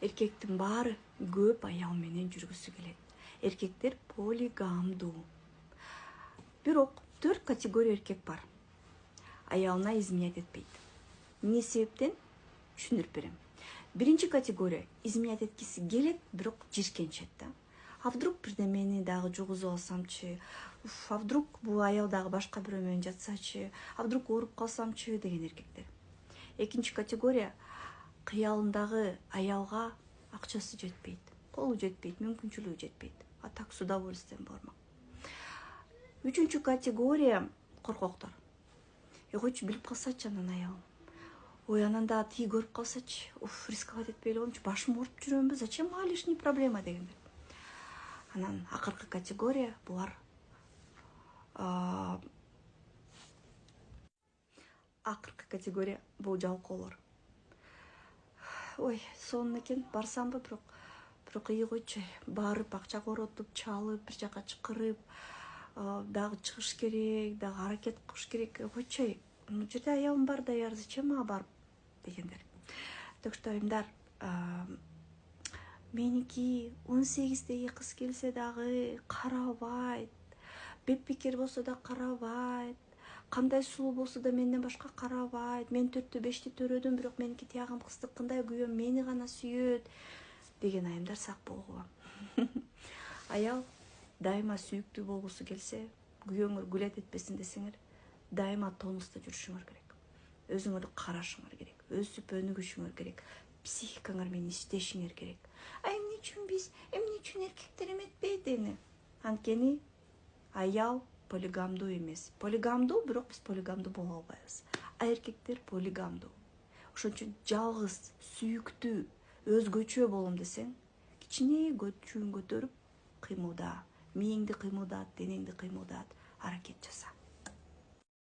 эркектин баары көп аял менен жүргүсү келет. Эркектер полигамдуу. Бирок 4 категория эркек бар. Аялына изменять этпейт. Эмне себептен? Түшүндүрүп берем. Биринчи категория изменять эткиси келет, бирок жиркенчет да. А вдруг бирдемени дагы жугузуп алсамчы, а вдруг бул аял дагы башка бирөө менен жатсачы, а вдруг ооруп калсамчы деген эркектер. Экинчи категория кыялындагы аялга акчасы жетпейт, колу жетпейт, мүмкүнчүлүгү жетпейт. А так с удовольствием бармак. Үчүнчү категория коркоктор. Койчу билип калсачы анан аялым. Ой, анан да тиги көрүп калсачы, рисковать этпей эле коеюнчу, башым ооруп жүрөмбү, зачем мага лишний проблема дегендер. Анан акыркы категория булар бул жалкоолор. Ой, сонун экен, барсамбы, бирок ии койчу, барып акча коротуп, чалып, бир жака чакырып, дагы чыгыш керек, дагы аракет кылыш керек. Койчу, бул жерде аялым бар даяр, зачем мага барып дегендер. Так что айымдар, меники 18-деги кыз келсе дагы карабайт, бетбекер болсо да карабайт, кандай сулуу болсо да менден башка карабайт, мен 4-5 төрөдүм, бирок меники тиягым кыздыкындай, күйөөм мени гана сүйөт деген айымдар сак болгула. Аял дайыма сүйүктүү болгусу келсе, күйөөңөр күлөт этпесин десеңер, дайыма тонуста жүрүшүңөр керек. Өзүңөрдү карашыңар керек, өсүп өнүгүшүңөр керек, психикаңар менен иштешиңер керек. Эмне үчүн эркектер эметпейт эми? Анткени аял полигамдуу эмес. Полигамдуу, бирок биз полигамдуу боло албайбыз. А эркектер полигамдуу. Ошон үчүн жалгыз, сүйүктүү, өзгөчө болом десең, кичине көчүгүн көтөрүп кыймылда, мээңди кыймылдат, денеңди кыймылдат, аракет жаса.